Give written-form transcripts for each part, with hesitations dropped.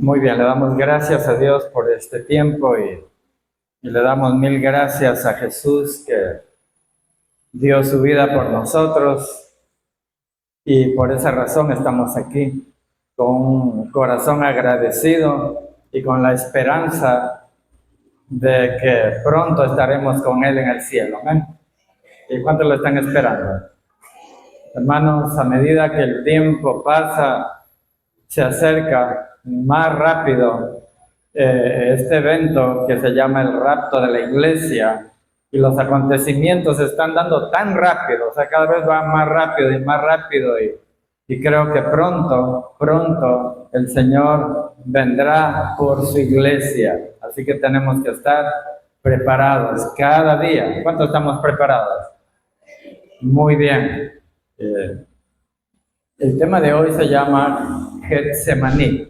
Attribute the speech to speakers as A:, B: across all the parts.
A: Muy bien, le damos gracias a Dios por este tiempo y le damos mil gracias a Jesús que dio su vida por nosotros y por esa razón estamos aquí con un corazón agradecido y con la esperanza de que pronto estaremos con Él en el cielo. Amén. ¿Y cuántos lo están esperando? Hermanos, a medida que el tiempo pasa, se acerca más rápido este evento que se llama el rapto de la iglesia, y los acontecimientos se están dando tan rápido, o sea, cada vez va más rápido y más rápido, y creo que pronto el Señor vendrá por su iglesia, así que tenemos que estar preparados cada día. ¿Cuántos estamos preparados? Muy bien. El tema de hoy se llama Getsemaní.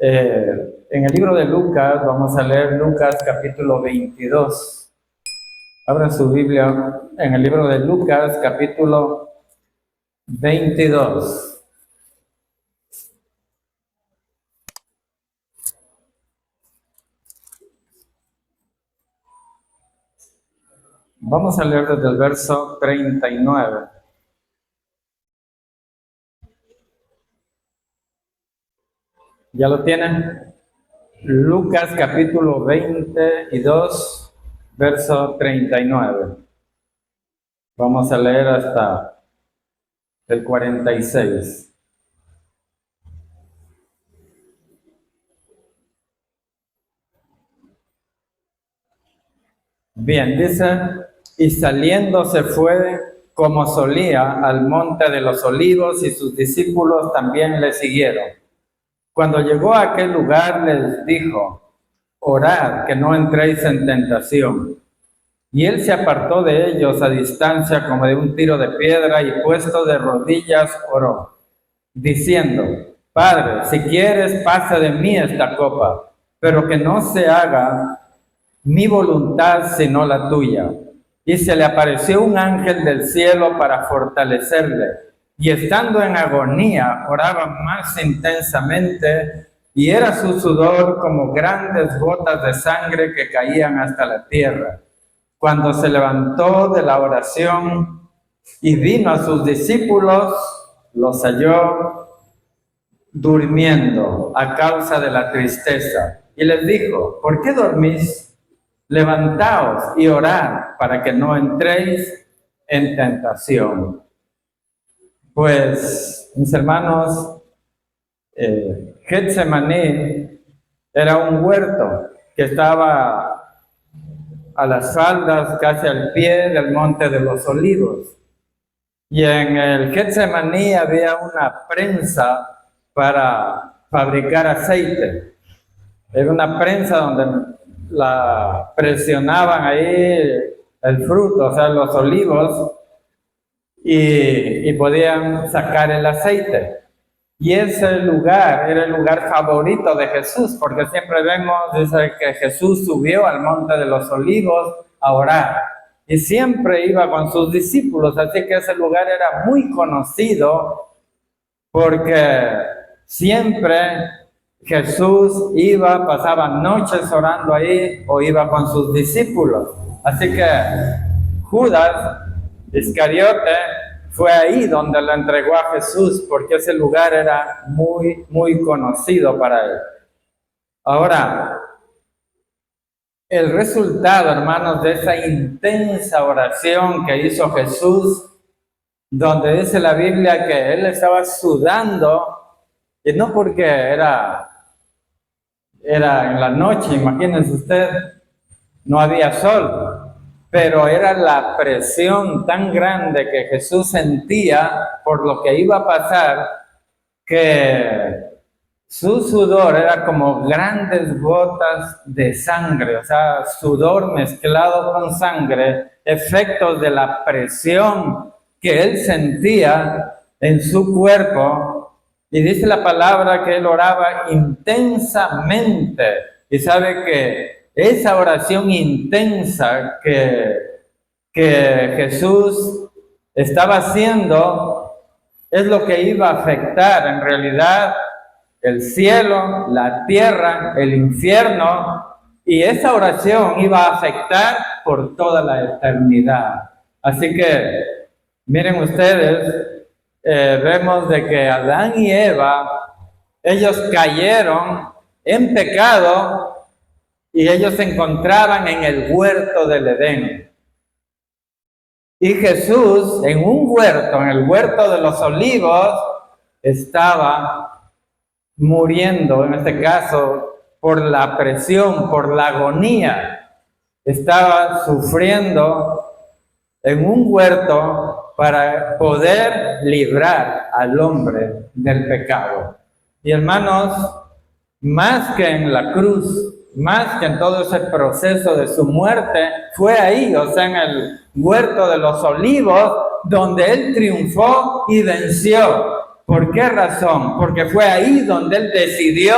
A: En el libro de Lucas, vamos a leer Lucas capítulo 22. Abra su Biblia en el libro de Lucas capítulo 22. Vamos a leer desde el verso 39. ¿Ya lo tienen? Lucas capítulo 22, verso 39. Vamos a leer hasta el 46. Bien, dice, y saliendo se fue como solía al monte de los olivos, y sus discípulos también le siguieron. Cuando llegó a aquel lugar les dijo, orad que no entréis en tentación. Y él se apartó de ellos a distancia como de un tiro de piedra, y puesto de rodillas oró, diciendo, Padre, si quieres, pasa de mí esta copa, pero que no se haga mi voluntad sino la tuya. Y se le apareció un ángel del cielo para fortalecerle, y estando en agonía oraba más intensamente, y era su sudor como grandes gotas de sangre que caían hasta la tierra. Cuando se levantó de la oración y vino a sus discípulos, los halló durmiendo a causa de la tristeza, y les dijo, ¿por qué dormís? Levantaos y orad para que no entréis en tentación. Pues, mis hermanos, Getsemaní era un huerto que estaba a las faldas, casi al pie del monte de los olivos. Y en el Getsemaní había una prensa para fabricar aceite. Era una prensa donde la presionaban ahí el fruto, o sea, los olivos, y podían sacar el aceite. Y ese lugar era el lugar favorito de Jesús, porque siempre vemos, dice que Jesús subió al monte de los olivos a orar, y siempre iba con sus discípulos, así que ese lugar era muy conocido, porque siempre Jesús iba, pasaba noches orando ahí, o iba con sus discípulos. Así que Judas Iscariote fue ahí donde lo entregó a Jesús, porque ese lugar era muy conocido para él. Ahora, el resultado, hermanos, de esa intensa oración que hizo Jesús, donde dice la Biblia que él estaba sudando, y no porque era en la noche, imagínense usted, no había sol, pero era la presión tan grande que Jesús sentía por lo que iba a pasar, que su sudor era como grandes gotas de sangre, o sea, sudor mezclado con sangre, efectos de la presión que él sentía en su cuerpo. Y dice la palabra que él oraba intensamente. Y sabe que esa oración intensa que Jesús estaba haciendo es lo que iba a afectar en realidad el cielo, la tierra, el infierno, y esa oración iba a afectar por toda la eternidad. Así que, miren ustedes, vemos de que Adán y Eva, ellos cayeron en pecado y ellos se encontraban en el huerto del Edén. Y Jesús, en un huerto, en el huerto de los olivos, estaba muriendo, en este caso, por la presión, por la agonía. Estaba sufriendo en un huerto para poder librar al hombre del pecado. Y hermanos, más que en la cruz, más que en todo ese proceso de su muerte, fue ahí, o sea, en el huerto de los olivos, donde él triunfó y venció. ¿Por qué razón? Porque fue ahí donde él decidió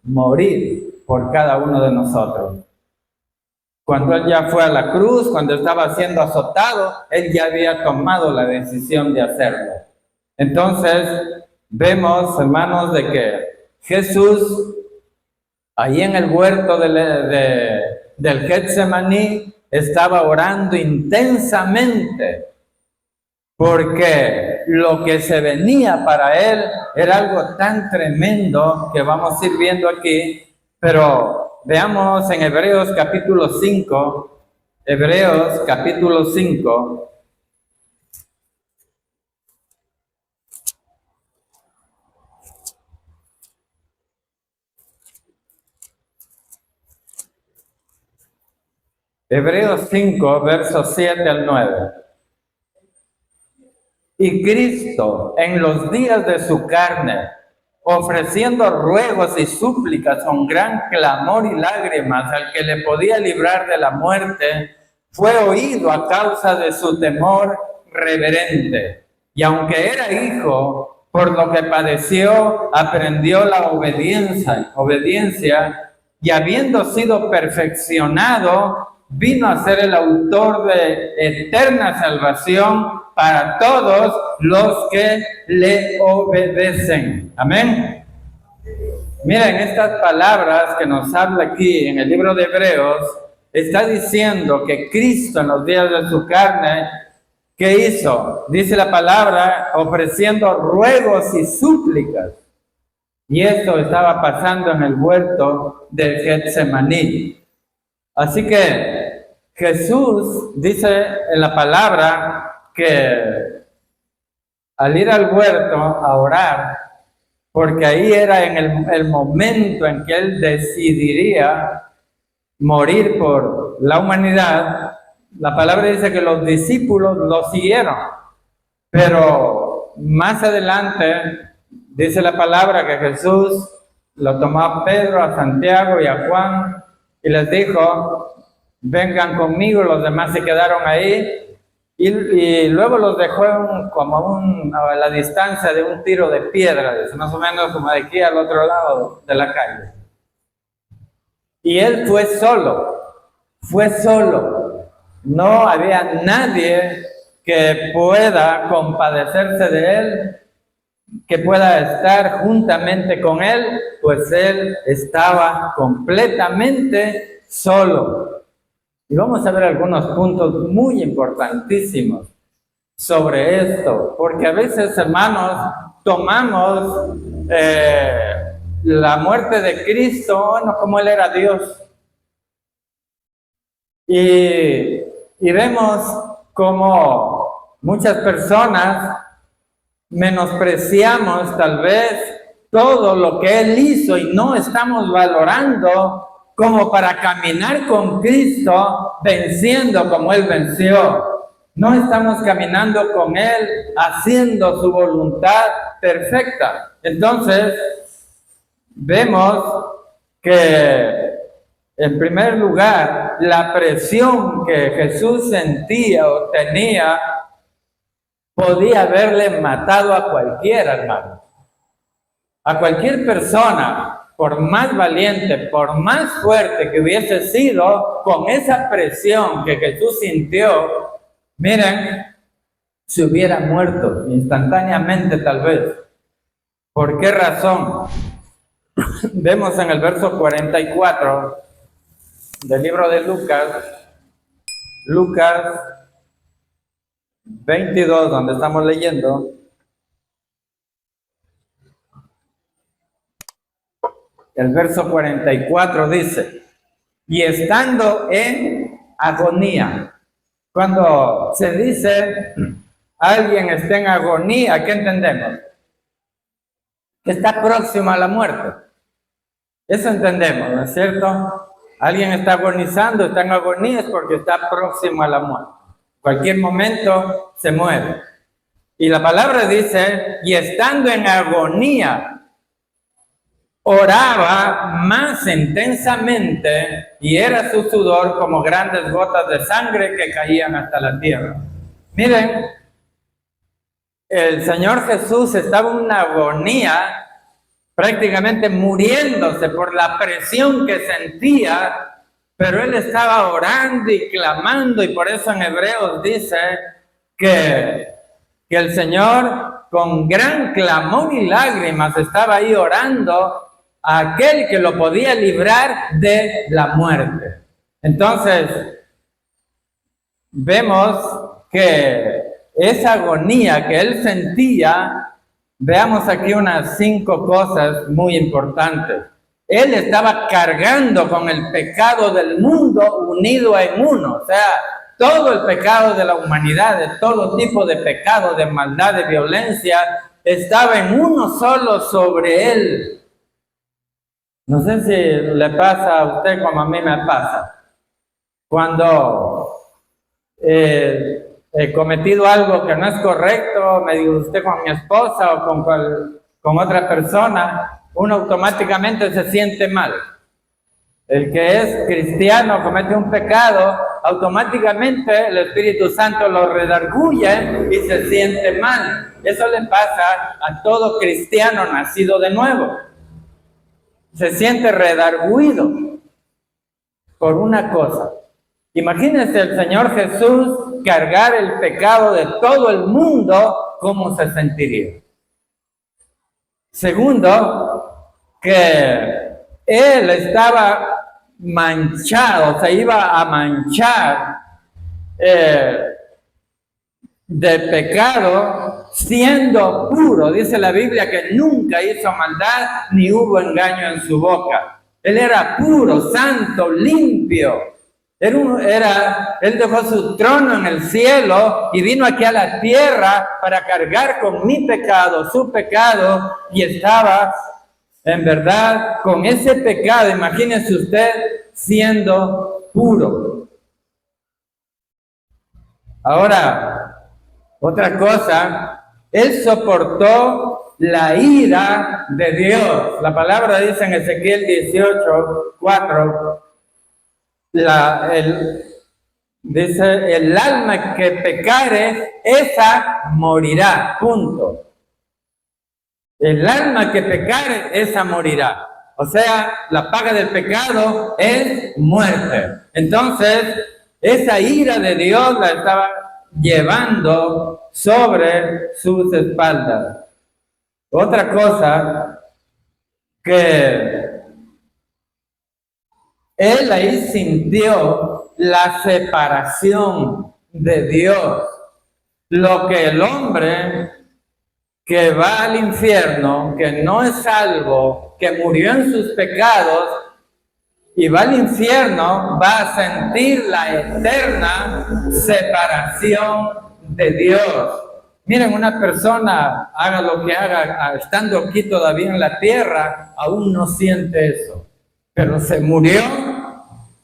A: morir por cada uno de nosotros. Cuando él ya fue a la cruz, cuando estaba siendo azotado, él ya había tomado la decisión de hacerlo. Entonces, vemos, hermanos, de que Jesús, ahí en el huerto del Getsemaní, estaba orando intensamente, porque lo que se venía para él era algo tan tremendo que vamos a ir viendo aquí. Pero veamos en Hebreos capítulo 5, Hebreos capítulo 5. Hebreos 5, versos 7 al 9. Y Cristo, en los días de su carne, ofreciendo ruegos y súplicas con gran clamor y lágrimas al que le podía librar de la muerte, fue oído a causa de su temor reverente. Y aunque era hijo, por lo que padeció, aprendió la obediencia, y habiendo sido perfeccionado, vino a ser el autor de eterna salvación para todos los que le obedecen. Amén. Miren, estas palabras que nos habla aquí en el libro de Hebreos, está diciendo que Cristo en los días de su carne, ¿qué hizo? Dice la palabra, ofreciendo ruegos y súplicas. Y esto estaba pasando en el huerto del Getsemaní. Así que Jesús dice en la palabra que al ir al huerto a orar, porque ahí era en el momento en que él decidiría morir por la humanidad, la palabra dice que los discípulos lo siguieron, pero más adelante dice la palabra que Jesús lo tomó a Pedro, a Santiago y a Juan y les dijo, vengan conmigo, los demás se quedaron ahí y luego los dejó a la distancia de un tiro de piedra, más o menos como de aquí al otro lado de la calle. Y él fue solo, no había nadie que pueda compadecerse de él, que pueda estar juntamente con él, pues él estaba completamente solo. Y vamos a ver algunos puntos muy importantísimos sobre esto, porque a veces, hermanos, tomamos la muerte de Cristo, bueno, como Él era Dios. Y vemos como muchas personas menospreciamos tal vez todo lo que Él hizo y no estamos valorando como para caminar con Cristo venciendo como Él venció. No estamos caminando con Él haciendo su voluntad perfecta. Entonces, vemos que en primer lugar, la presión que Jesús sentía o tenía podía haberle matado a cualquiera, hermano. A cualquier persona, por más valiente, por más fuerte que hubiese sido, con esa presión que Jesús sintió, miren, se hubiera muerto instantáneamente tal vez. ¿Por qué razón? vemos en el verso 44 del libro de Lucas 22, donde estamos leyendo, el verso 44 dice, y estando en agonía. Cuando se dice alguien está en agonía, ¿qué entendemos? Que está próximo a la muerte. Eso entendemos, ¿no es cierto? Alguien está agonizando, está en agonía, es porque está próximo a la muerte. Cualquier momento se muere. Y la palabra dice, y estando en agonía, oraba más intensamente y era su sudor como grandes gotas de sangre que caían hasta la tierra. Miren, el Señor Jesús estaba en una agonía, prácticamente muriéndose por la presión que sentía, pero él estaba orando y clamando, y por eso en Hebreos dice que el Señor con gran clamor y lágrimas estaba ahí orando a aquel que lo podía librar de la muerte. Entonces, vemos que esa agonía que él sentía, veamos aquí unas 5 cosas muy importantes. Él estaba cargando con el pecado del mundo unido en uno, o sea, todo el pecado de la humanidad, de todo tipo de pecado, de maldad, de violencia, estaba en uno solo sobre él. No sé si le pasa a usted como a mí me pasa. Cuando he cometido algo que no es correcto, me disgusté con mi esposa o con otra persona, uno automáticamente se siente mal. El que es cristiano comete un pecado, automáticamente el Espíritu Santo lo redarguye y se siente mal. Eso le pasa a todo cristiano nacido de nuevo. Se siente redarguido por una cosa. Imagínense el Señor Jesús cargar el pecado de todo el mundo, ¿cómo se sentiría? Segundo, que él estaba manchado, se iba a manchar de pecado siendo puro. Dice la Biblia que nunca hizo maldad ni hubo engaño en su boca. Él era puro, santo, limpio. Él dejó su trono en el cielo y vino aquí a la tierra para cargar con mi pecado, su pecado, y estaba en verdad con ese pecado. Imagínese usted siendo puro. Ahora, otra cosa, él soportó la ira de Dios. La palabra dice en Ezequiel 18:4, dice, el alma que pecare, esa morirá, punto. El alma que pecare, esa morirá. O sea, la paga del pecado es muerte. Entonces, esa ira de Dios la estaba llevando sobre sus espaldas. Otra cosa que él ahí sintió la separación de Dios. Lo que el hombre que va al infierno, que no es salvo, que murió en sus pecados y va al infierno, va a sentir la eterna separación de Dios. Miren, una persona, haga lo que haga, estando aquí todavía en la tierra, aún no siente eso, pero se murió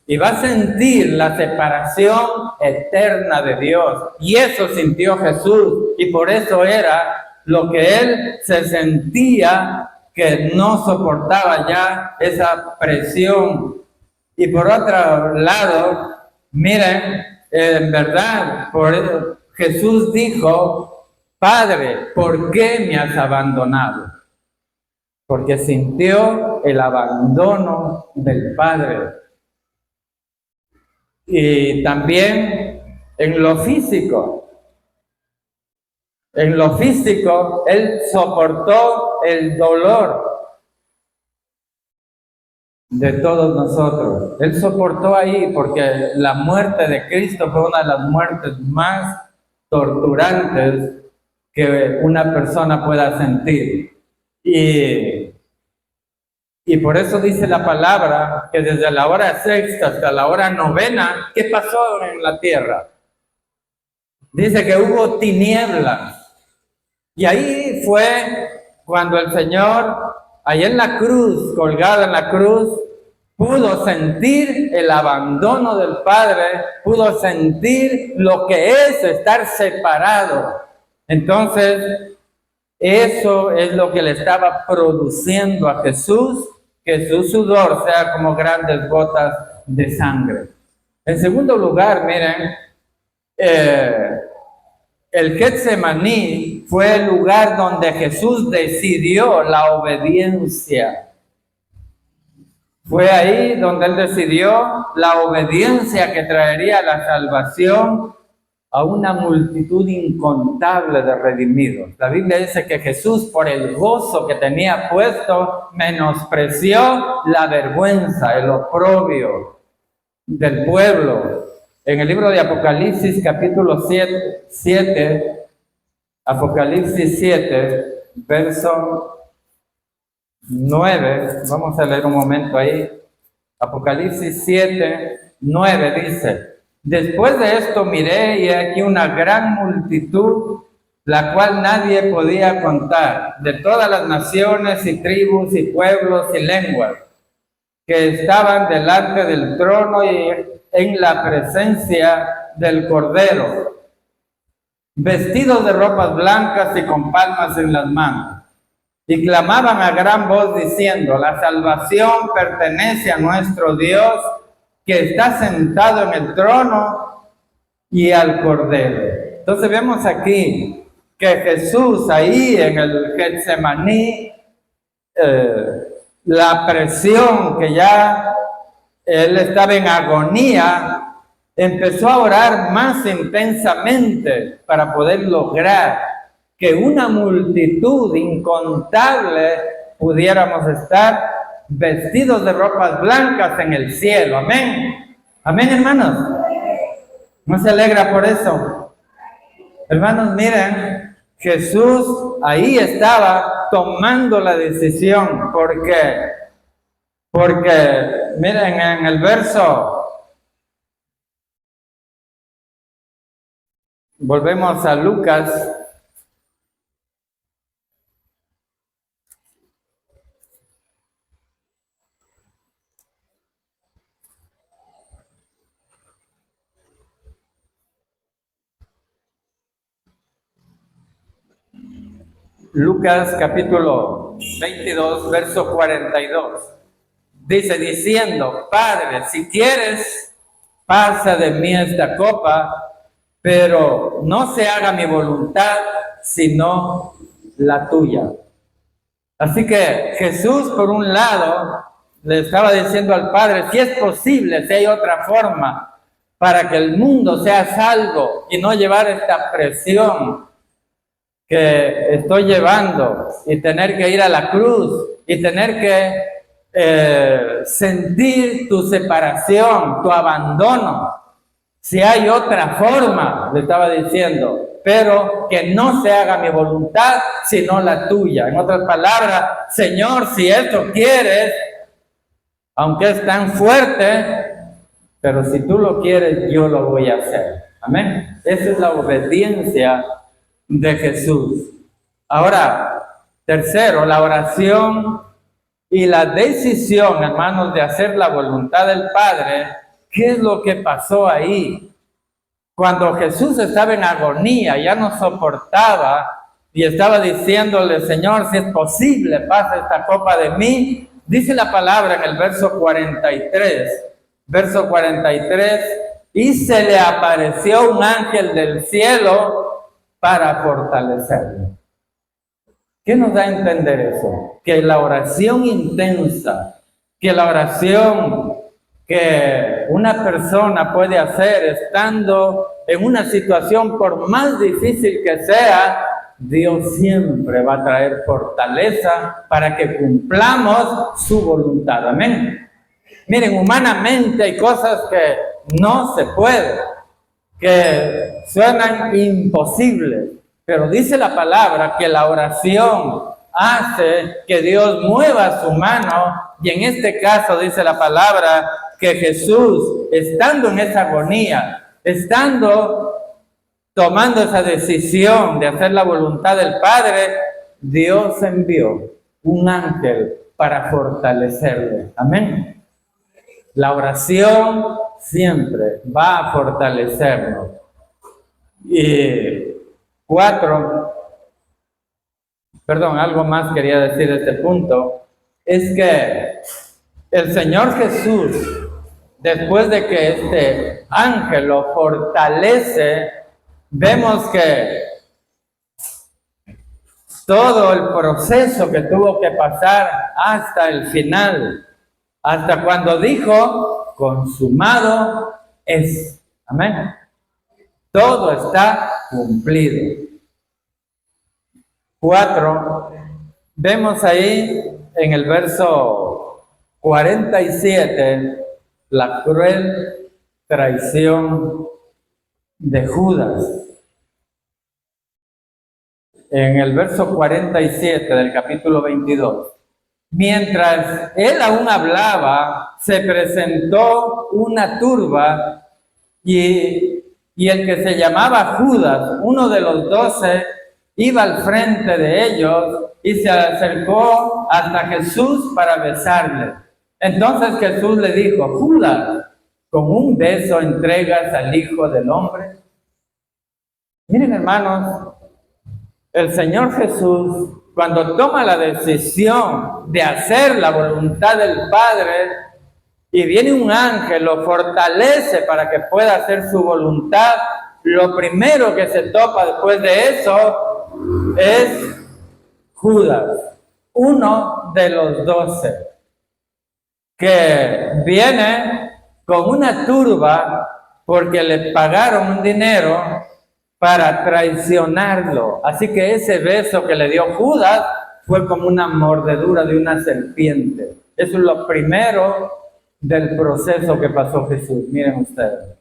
A: y va a sentir la separación eterna de Dios. Y eso sintió Jesús, y por eso era lo que él se sentía, que no soportaba ya esa presión. Y por otro lado, miren, en verdad, Jesús dijo, Padre, ¿por qué me has abandonado? Porque sintió el abandono del Padre. Y también en lo físico, él soportó el dolor. de todos nosotros. Él soportó ahí porque la muerte de Cristo fue una de las muertes más torturantes que una persona pueda sentir. Y por eso dice la palabra que desde la hora sexta hasta la hora novena, ¿qué pasó en la tierra? Dice que hubo tinieblas. Y ahí fue cuando el Señor, ahí en la cruz, colgado en la cruz, pudo sentir el abandono del Padre, pudo sentir lo que es estar separado. Entonces, eso es lo que le estaba produciendo a Jesús, que su sudor sea como grandes gotas de sangre. En segundo lugar, miren, el Getsemaní fue el lugar donde Jesús decidió la obediencia. Fue ahí donde Él decidió la obediencia que traería la salvación a una multitud incontable de redimidos. La Biblia dice que Jesús, por el gozo que tenía puesto, menospreció la vergüenza, el oprobio del pueblo. En el libro de Apocalipsis, capítulo 7, Apocalipsis 7, verso 9, vamos a leer un momento ahí. Apocalipsis 7, 9 dice: después de esto miré y aquí una gran multitud, la cual nadie podía contar, de todas las naciones y tribus y pueblos y lenguas, que estaban delante del trono y en la presencia del Cordero, vestidos de ropas blancas y con palmas en las manos. Y clamaban a gran voz diciendo: la salvación pertenece a nuestro Dios, que está sentado en el trono y al Cordero. Entonces vemos aquí que Jesús ahí en el Getsemaní, la presión que ya Él estaba en agonía, empezó a orar más intensamente para poder lograr que una multitud incontable pudiéramos estar vestidos de ropas blancas en el cielo. Amén. Amén, hermanos. ¿No se alegra por eso? Hermanos, miren, Jesús ahí estaba tomando la decisión. ¿Por qué? Porque, miren, en el verso, volvemos a Lucas. Lucas capítulo 22, verso 42. Dice, diciendo: Padre, si quieres, pasa de mí esta copa, pero no se haga mi voluntad, sino la tuya. Así que Jesús, por un lado, le estaba diciendo al Padre, si es posible, si hay otra forma para que el mundo sea salvo y no llevar esta presión que estoy llevando y tener que ir a la cruz y tener que sentir tu separación, tu abandono. Si hay otra forma, le estaba diciendo, pero que no se haga mi voluntad, sino la tuya. En otras palabras, Señor, si esto quieres, aunque es tan fuerte, pero si tú lo quieres, yo lo voy a hacer. Amén. Esa es la obediencia de Jesús. Ahora, tercero, la oración y la decisión, hermanos, de hacer la voluntad del Padre. ¿Qué es lo que pasó ahí? Cuando Jesús estaba en agonía, ya no soportaba y estaba diciéndole, Señor, si es posible, pasa esta copa de mí. Dice la palabra en el verso 43, y se le apareció un ángel del cielo para fortalecerlo. ¿Qué nos da a entender eso? Que la oración intensa, que la oración que una persona puede hacer estando en una situación por más difícil que sea, Dios siempre va a traer fortaleza para que cumplamos su voluntad. Amén. Miren, humanamente hay cosas que no se pueden, que suenan imposibles, pero dice la palabra que la oración hace que Dios mueva su mano, y en este caso dice la palabra que Jesús, estando en esa agonía, estando tomando esa decisión de hacer la voluntad del Padre, Dios envió un ángel para fortalecerle. Amén. La oración siempre va a fortalecernos. Y algo más quería decir de este punto, es que el Señor Jesús, después de que este ángel lo fortalece, vemos que todo el proceso que tuvo que pasar hasta el final, hasta cuando dijo, consumado es. Amén. Todo está cumplido. 4, vemos ahí en el verso 47 la cruel traición de Judas. En el verso 47 del capítulo 22. Mientras él aún hablaba, se presentó una turba y el que se llamaba Judas, uno de los 12, iba al frente de ellos y se acercó hasta Jesús para besarle. Entonces Jesús le dijo, Judas, ¿con un beso entregas al Hijo del Hombre? Miren, hermanos, el Señor Jesús, cuando toma la decisión de hacer la voluntad del Padre y viene un ángel, lo fortalece para que pueda hacer su voluntad, lo primero que se topa después de eso es Judas, uno de los 12, que viene con una turba porque le pagaron un dinero para traicionarlo. Así que ese beso que le dio Judas fue como una mordedura de una serpiente. Eso es lo primero del proceso que pasó Jesús. Miren ustedes,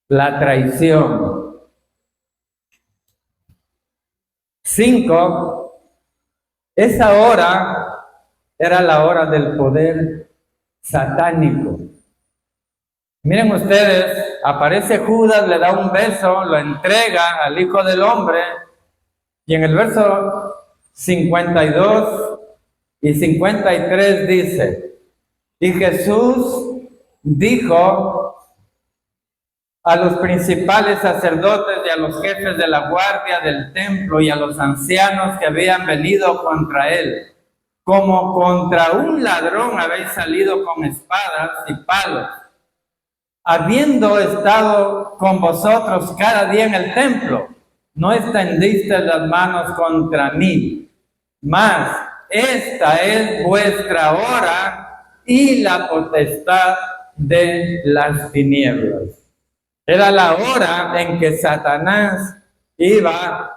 A: la traición. 5, esa hora era la hora del poder satánico. Miren ustedes, aparece Judas, le da un beso, lo entrega al Hijo del Hombre, y en el verso 52 y 53 dice, y Jesús dijo a los principales sacerdotes y a los jefes de la guardia del templo y a los ancianos que habían venido contra él, como contra un ladrón habéis salido con espadas y palos, habiendo estado con vosotros cada día en el templo, no extendiste las manos contra mí, mas esta es vuestra hora y la potestad de las tinieblas. Era la hora en que Satanás iba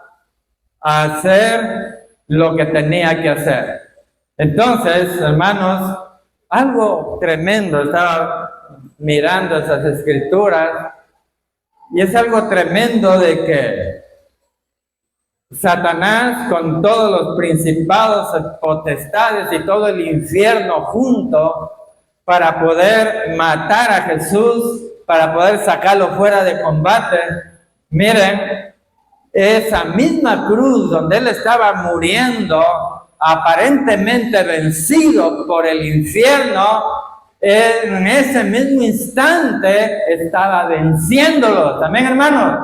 A: a hacer lo que tenía que hacer. Entonces, hermanos, algo tremendo, estaba mirando esas escrituras, y es algo tremendo de que Satanás, con todos los principados, potestades y todo el infierno junto, para poder matar a Jesús, para poder sacarlo fuera de combate. Miren, esa misma cruz donde él estaba muriendo, aparentemente vencido por el infierno, en ese mismo instante estaba venciéndolo. También, hermanos.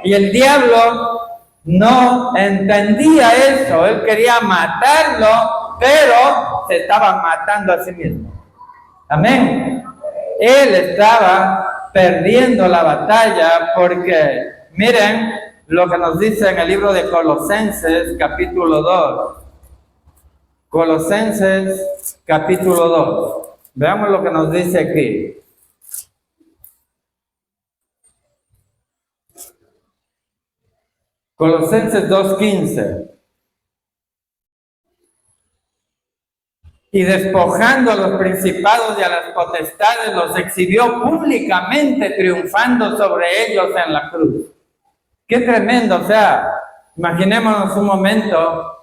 A: Y el diablo no entendía eso. Él quería matarlo, pero se estaba matando a sí mismo. Amén. Él estaba perdiendo la batalla porque, miren lo que nos dice en el libro de Colosenses, capítulo 2. Colosenses, capítulo 2. Veamos lo que nos dice aquí. Colosenses 2:15. y despojando a los principados y a las potestades, los exhibió públicamente, triunfando sobre ellos en la cruz. ¡Qué tremendo! O sea, imaginémonos un momento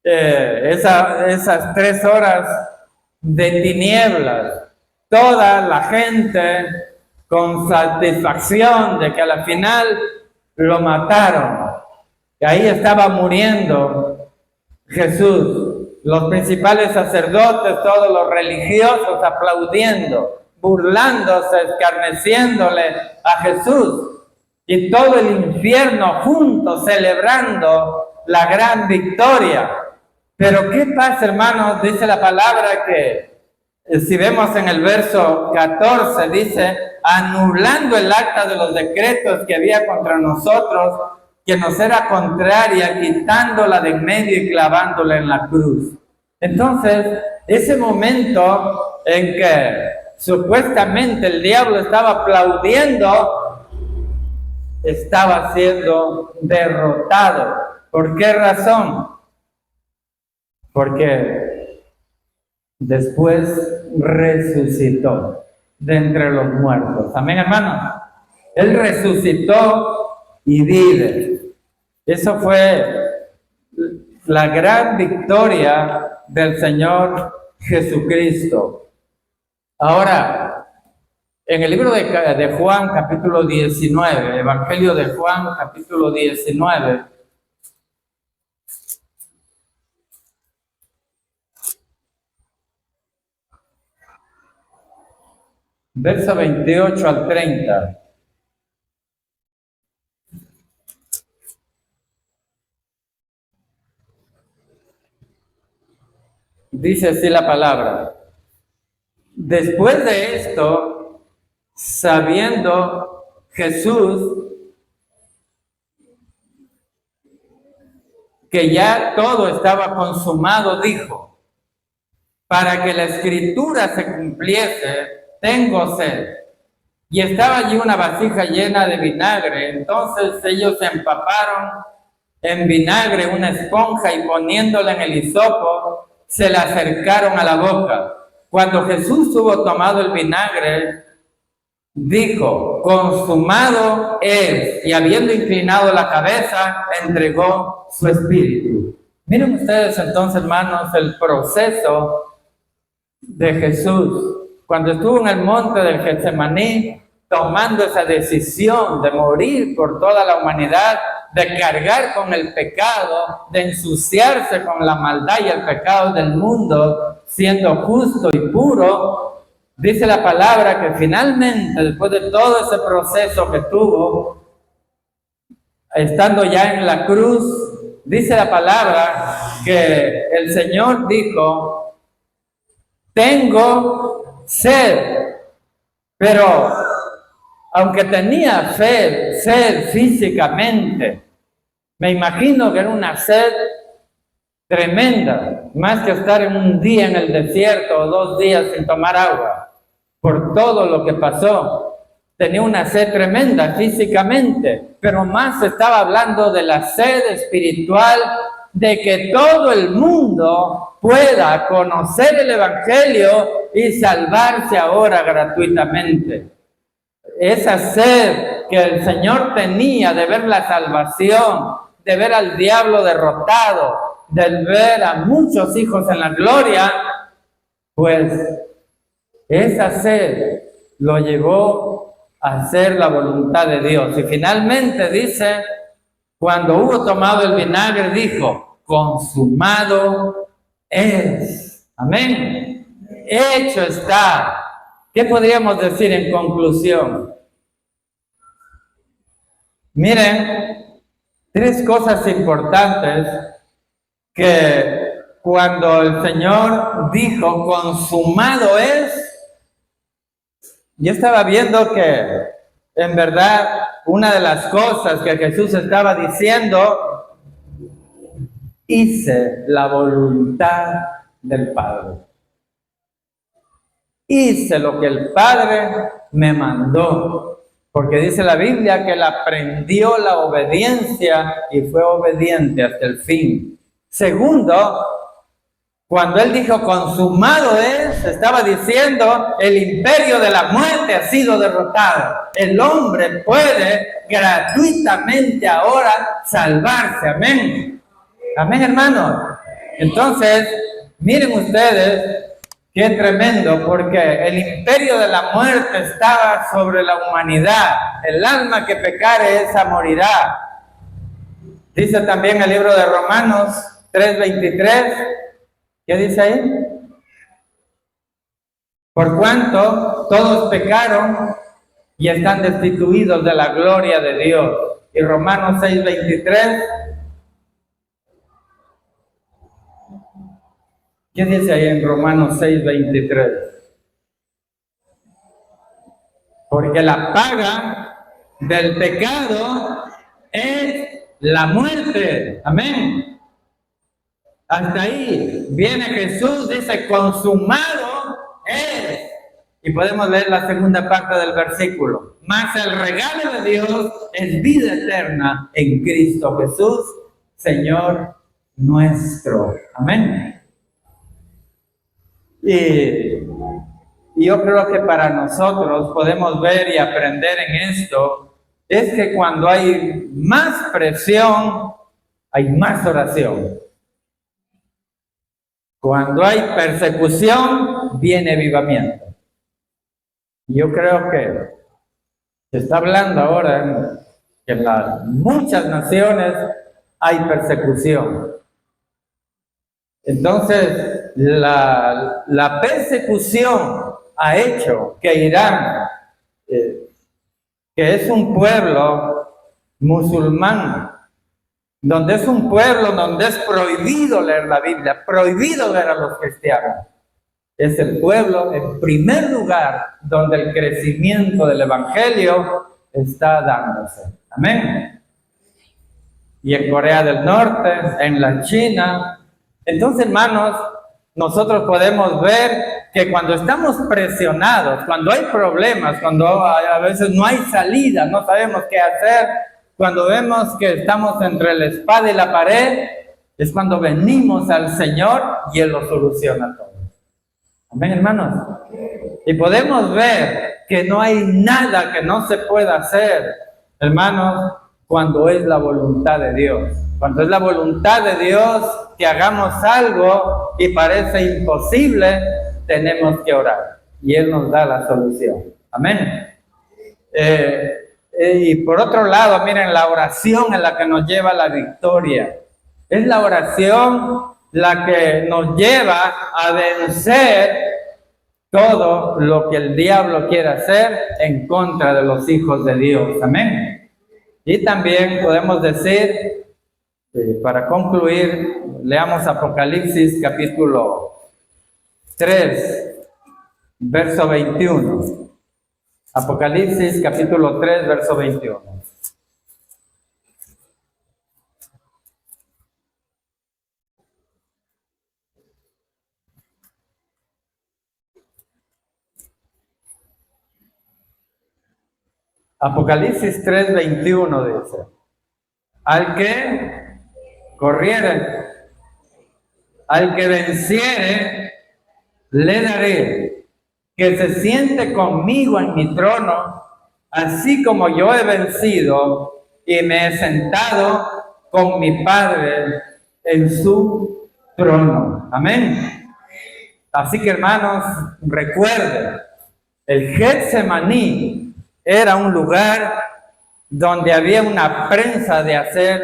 A: esas 3 horas de tinieblas, toda la gente con satisfacción de que a la final lo mataron. Y ahí estaba muriendo Jesús. Los principales sacerdotes, todos los religiosos aplaudiendo, burlándose, escarneciéndole a Jesús. Y todo el infierno junto celebrando la gran victoria. Pero ¿qué pasa, hermanos? Dice la palabra que, si vemos en el verso 14, dice, anulando el acta de los decretos que había contra nosotros, que nos era contraria, quitándola de en medio y clavándola en la cruz. Entonces, ese momento en que supuestamente el diablo estaba aplaudiendo, estaba siendo derrotado. ¿Por qué razón? Porque después resucitó de entre los muertos. Amén, hermanos. Él resucitó y vive. Eso fue la gran victoria del Señor Jesucristo. Ahora, en el libro de Juan, capítulo 19, Evangelio de Juan, capítulo 19, verso 28 al 30. Dice así la palabra. Después de esto, sabiendo Jesús que ya todo estaba consumado, dijo, para que la escritura se cumpliese, tengo sed. Y estaba allí una vasija llena de vinagre. Entonces ellos se empaparon en vinagre una esponja y poniéndola en el hisopo, se la acercaron a la boca. Cuando Jesús hubo tomado el vinagre, dijo, consumado es, y habiendo inclinado la cabeza, entregó su espíritu. Miren ustedes entonces, hermanos, el proceso de Jesús cuando estuvo en el monte del Getsemaní, tomando esa decisión de morir por toda la humanidad, de cargar con el pecado, de ensuciarse con la maldad y el pecado del mundo, siendo justo y puro. Dice la palabra que finalmente, después de todo ese proceso que tuvo, estando ya en la cruz, dice la palabra que el Señor dijo, tengo sed, pero aunque tenía sed físicamente, me imagino que era una sed tremenda, más que estar en un día en el desierto o 2 días sin tomar agua, por todo lo que pasó. Tenía una sed tremenda físicamente, pero más estaba hablando de la sed espiritual, de que todo el mundo pueda conocer el Evangelio y salvarse ahora gratuitamente. Esa sed que el Señor tenía de ver la salvación, de ver al diablo derrotado, de ver a muchos hijos en la gloria, pues esa sed lo llevó a hacer la voluntad de Dios. Y finalmente dice, cuando hubo tomado el vinagre, dijo, consumado es. Amén. Hecho está. ¿Qué podríamos decir en conclusión? Miren, 3 cosas importantes que cuando el Señor dijo, consumado es, yo estaba viendo que en verdad una de las cosas que Jesús estaba diciendo, hice la voluntad del Padre. Hice lo que el Padre me mandó, porque dice la Biblia que él aprendió la obediencia y fue obediente hasta el fin. Segundo, Cuando él dijo consumado es, estaba diciendo el imperio de la muerte ha sido derrotado. El hombre puede gratuitamente ahora salvarse. Amén. Amén, hermanos. Entonces, miren ustedes qué tremendo, porque el imperio de la muerte estaba sobre la humanidad. El alma que pecare, esa morirá. Dice también el libro de Romanos 3:23. ¿Qué dice ahí? Por cuanto todos pecaron y están destituidos de la gloria de Dios. Y Romanos 6:23. ¿Qué dice ahí en Romanos 6:23? Porque la paga del pecado es la muerte. Amén. Hasta ahí viene Jesús, dice, consumado es. Y podemos leer la segunda parte del versículo. Mas el regalo de Dios es vida eterna en Cristo Jesús, Señor nuestro. Amén. Y yo creo que para nosotros podemos ver y aprender en esto, es que cuando hay más presión, hay más oración. Cuando hay persecución, viene avivamiento. Yo creo que se está hablando ahora que en muchas naciones hay persecución. Entonces, la persecución ha hecho que Irán, que es un pueblo musulmán, donde es un pueblo donde es prohibido leer la Biblia, prohibido ver a los cristianos. Es el pueblo, en primer lugar, donde el crecimiento del evangelio está dándose. Amén. Y en Corea del Norte, en la China. Entonces, hermanos, nosotros podemos ver que cuando estamos presionados, cuando hay problemas, cuando a veces no hay salida, no sabemos qué hacer, cuando vemos que estamos entre la espada y la pared, es cuando venimos al Señor y Él lo soluciona todo. Amén, hermanos. Y podemos ver que no hay nada que no se pueda hacer, hermanos, cuando es la voluntad de Dios. Cuando es la voluntad de Dios que hagamos algo y parece imposible, tenemos que orar. Y Él nos da la solución. Amén. Y por otro lado, miren, la oración es la que nos lleva a la victoria. Es la oración la que nos lleva a vencer todo lo que el diablo quiere hacer en contra de los hijos de Dios. Amén. Y también podemos decir, para concluir, leamos Apocalipsis capítulo 3, verso 21. Apocalipsis capítulo 3, verso 21. Apocalipsis 3, 21 dice: al que corriere, al que venciere, le daré que se siente conmigo en mi trono, así como yo he vencido y me he sentado con mi Padre en su trono. Amén. Así que, hermanos, recuerden, el Getsemaní era un lugar donde había una prensa de hacer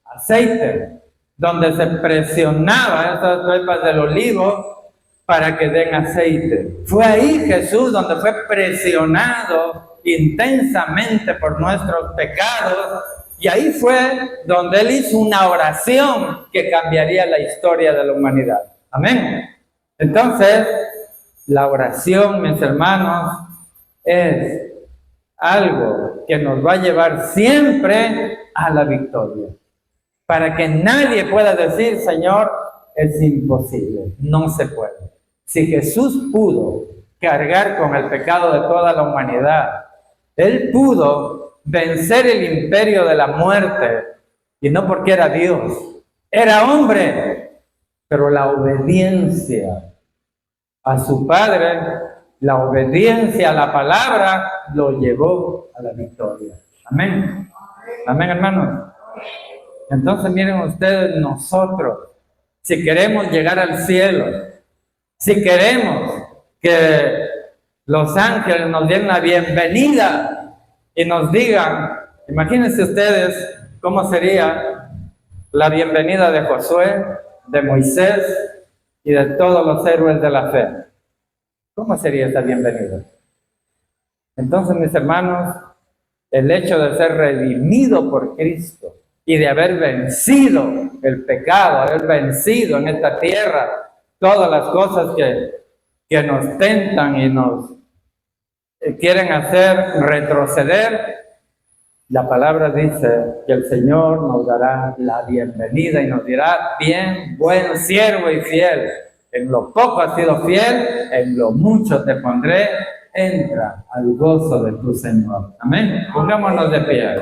A: aceite, donde se presionaba esas pepas del olivo para que den aceite. Fue ahí Jesús donde fue presionado intensamente por nuestros pecados, y ahí fue donde Él hizo una oración que cambiaría la historia de la humanidad. Amén. Entonces, la oración, mis hermanos, es algo que nos va a llevar siempre a la victoria. Para que nadie pueda decir, Señor, es imposible, no se puede. Si Jesús pudo cargar con el pecado de toda la humanidad, Él pudo vencer el imperio de la muerte, y no porque era Dios, era hombre. Pero la obediencia a su Padre, la obediencia a la palabra, lo llevó a la victoria. Amén. Amén, hermanos. Entonces miren ustedes, nosotros, si queremos llegar al cielo, si queremos que los ángeles nos den la bienvenida y nos digan, imagínense ustedes cómo sería la bienvenida de Josué, de Moisés y de todos los héroes de la fe. ¿Cómo sería esa bienvenida? Entonces, mis hermanos, el hecho de ser redimido por Cristo y de haber vencido el pecado, haber vencido en esta tierra todas las cosas que nos tentan y nos quieren hacer retroceder, la palabra dice que el Señor nos dará la bienvenida y nos dirá, bien, buen siervo y fiel. En lo poco has sido fiel, en lo mucho te pondré, entra al gozo de tu Señor. Amén. Pongámonos de pie.